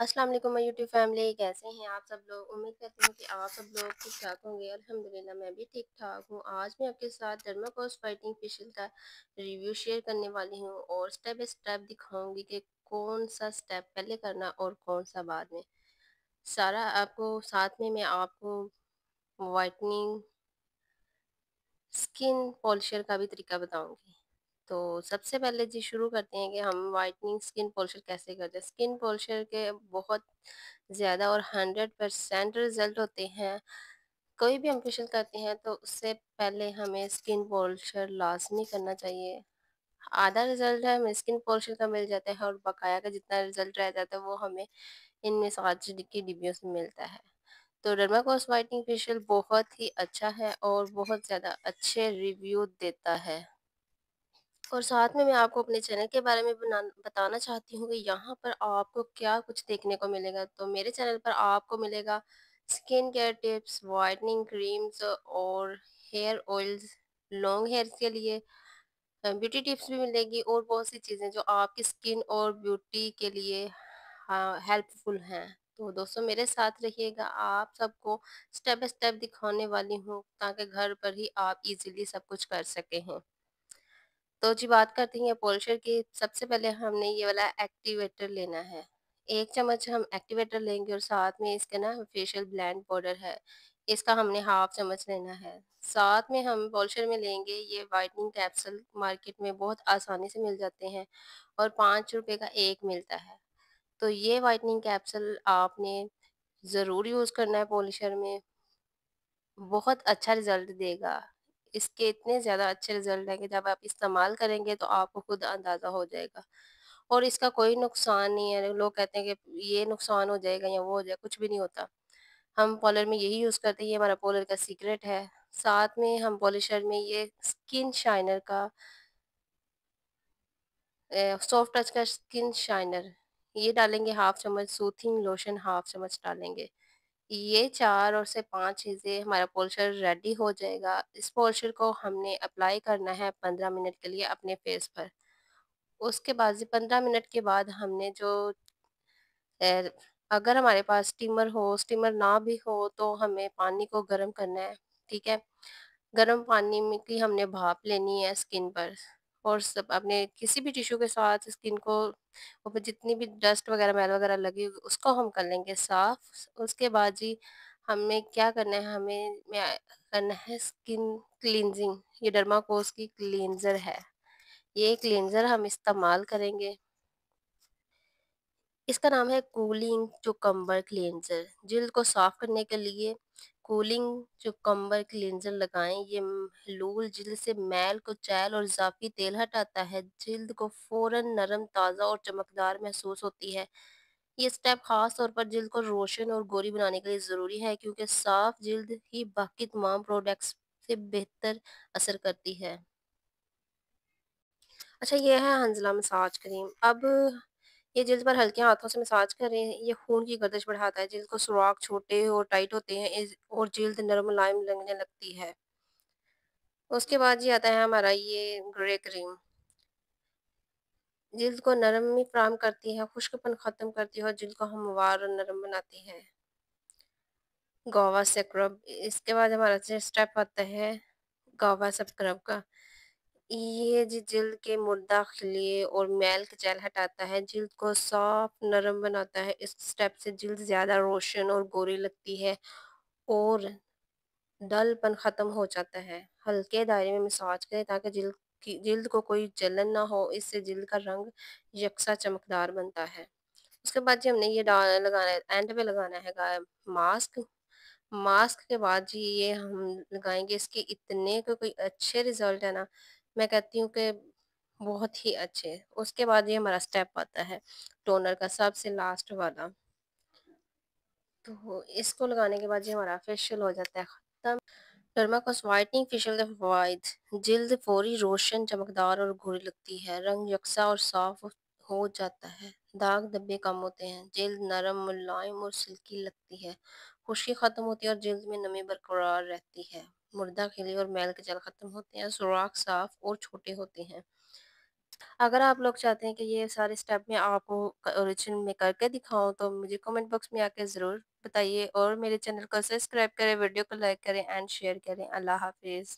अस्सलाम वालेकुम my YouTube family. कैसे हैं आप सब लोग? उम्मीद करती हूँ कि आप सब लोग ठीक ठाक होंगे। अल्हम्दुलिल्लाह मैं भी ठीक ठाक हूँ। आज मैं आपके साथ डर्माकोस फाइटिंग फेशियल का रिव्यू शेयर करने वाली हूँ और स्टेप बाय स्टेप दिखाऊंगी कि कौन सा स्टेप पहले करना और कौन सा बाद में। सारा आपको साथ में मैं आपको वाइटनिंग स्किन पॉलिशर का भी तरीका बताऊंगी। तो सबसे पहले जी शुरू करते हैं कि हम वाइटनिंग स्किन पॉलिशर कैसे करते हैं। स्किन पॉलिशर के बहुत ज़्यादा और 100% रिजल्ट होते हैं। कोई भी हम फेशियल करते हैं तो उससे पहले हमें स्किन पॉलिशर लाजमी करना चाहिए। आधा रिजल्ट है हमें स्किन पॉलिशर का मिल जाता है और बकाया का जितना रिजल्ट रह जाता है वो हमें इन मसाज की डिब्बियों से मिलता है। तो डर्माकोस वाइटनिंग फेशियल बहुत ही अच्छा है और बहुत ज़्यादा अच्छे रिव्यू देता है। और साथ में मैं आपको अपने चैनल के बारे में बताना चाहती हूँ कि यहाँ पर आपको क्या कुछ देखने को मिलेगा। तो मेरे चैनल पर आपको मिलेगा skin care tips, whitening creams और हेयर ऑयल्स, लॉन्ग हेयर के लिए ब्यूटी टिप्स भी मिलेगी और बहुत सी चीज़ें जो आपकी स्किन और ब्यूटी के लिए हेल्पफुल हैं। तो दोस्तों मेरे साथ रहिएगा, आप सबको स्टेप बाय स्टेप दिखाने वाली हूँ ताकि घर पर ही आप इजीली सब कुछ कर सके हैं। तो जी बात करते हैं पॉलिशर की। सबसे पहले हमने ये वाला एक्टिवेटर लेना है। 1 चम्मच हम एक्टिवेटर लेंगे और साथ में इसका ना फेशियल ब्लेंड पाउडर है, इसका हमने हाफ चम्मच लेना है। साथ में हम पॉलिशर में लेंगे ये व्हाइटनिंग कैप्सूल, मार्केट में बहुत आसानी से मिल जाते हैं और 5 रुपए का एक मिलता है। तो ये व्हाइटनिंग कैप्सूल आपने ज़रूर यूज़ करना है पॉलिशर में, बहुत अच्छा रिज़ल्ट देगा। इसके इतने ज़्यादा अच्छे रिज़ल्ट हैं कि जब आप इस्तेमाल करेंगे तो आपको खुद अंदाज़ा हो जाएगा और इसका कोई नुकसान नहीं है। लोग कहते हैं कि ये नुकसान हो जाएगा या वो हो जाएगा, कुछ भी नहीं होता। हम पॉलर में यही यूज़ करते हैं, ये हमारा पॉलर का सीक्रेट है। साथ में हम पॉलिशर में ये स्किन शाइनर का सॉफ्ट टच का स्किन शाइनर ये डालेंगे हाफ चम्मच, सूथिंग लोशन हाफ चम्मच डालेंगे। ये 4 और से 5 चीज़ें हमारा पॉलिशर रेडी हो जाएगा। इस पॉलिशर को हमने अप्लाई करना है 15 मिनट के लिए अपने फेस पर। उसके बाद से 15 मिनट के बाद हमने जो अ, अगर हमारे पास स्टीमर हो, स्टीमर ना भी हो तो हमें पानी को गर्म करना है, ठीक है? गर्म पानी में की हमने भाप लेनी है स्किन पर और सब अपने किसी भी टिश्यू के साथ स्किन को ऊपर जितनी भी डस्ट वगैरह मैल वगैरह लगी होगी उसको हम कर लेंगे साफ। उसके बाद जी हमें क्या करना है, करना है स्किन क्लींजिंग। ये डर्माकोस की क्लींजर है, ये क्लींजर हम इस्तेमाल करेंगे। इसका नाम है कूलिंग cucumber क्लींजर। जिल्द को साफ करने के लिए कूलिंग cucumber क्लींजर लगाएं। ये महलूल जिल्द से मैल, कुचैल और इजाफी तेल हटाता है। जिल्द को फौरन नरम, ताज़ा और चमकदार महसूस होती है। ये स्टेप खास तौर पर जिल्द को रोशन और गोरी बनाने के लिए ज़रूरी है क्योंकि साफ जिल्द ही बाकी तमाम प्रोडक्ट्स से बेहतर असर करती है। अच्छा, ये है हंजला मसाज क्रीम। अब ये जिल्द पर हल्के हाथों से मसाज करें, ये खून की गर्दिश बढ़ाता है, जिल्द को सुराख छोटे और टाइट होते हैं और जिल्द नरम मुलायम लगने लगती है। उसके बाद ये आता है हमारा ये ग्रे क्रीम। जिल्द को नरमी फराहम करती है, खुश्कपन खत्म करती है और जिल्द को हमवार और नरम बनाती है। गावा स्क्रब, इसके बाद हमारा स्टेप आता है गावा स्क्रब का। ये जी जिल्द के मुर्दा खिले और मैल कचैल हटाता है, जिल्द को साफ नरम बनाता है। इस स्टेप से जिल्द ज़्यादा रोशन और गोरी लगती है और डलपन ख़त्म हो जाता है। हल्के दायरे में मसाज करें ताकि जिल्द को कोई जलन ना हो, इससे जिल्द का रंग यकसा चमकदार बनता है। उसके बाद जी हमने ये डाल लगाना है, एंड पे लगाना है मास्क। मास्क के बाद जी ये हम लगाएँगे, इसके इतने कोई अच्छे रिज़ल्ट है ना, मैं कहती हूँ कि बहुत ही अच्छे। उसके बाद ये हमारा स्टेप आता है टोनर का, सबसे लास्ट वाला। तो इसको लगाने के बाद जी हमारा फेशियल हो जाता है ख़त्म। डर्माकोस व्हाइटनिंग फेशियल के फ़वाइद: जिल्द फौरी रोशन, चमकदार और गोरी लगती है। रंग यकसा और साफ हो जाता है। दाग धब्बे कम होते हैं। जिल्द नरम, मुलायम और सिल्की लगती है। खुश्की खत्म होती है और जिल्द में नमी बरकरार रहती है। मुर्दा खिली और मैल के जल खत्म होते हैं। सुराख साफ और छोटे होते हैं। اگر آپ لوگ چاہتے ہیں کہ یہ سارے اسٹیپ میں آپ کو اوریجن میں کر کے دکھاؤں تو مجھے کمنٹ باکس میں آ کے ضرور بتائیے، اور میرے چینل کو سبسکرائب کریں، ویڈیو کو لائک کریں اینڈ شیئر کریں۔ اللہ حافظ۔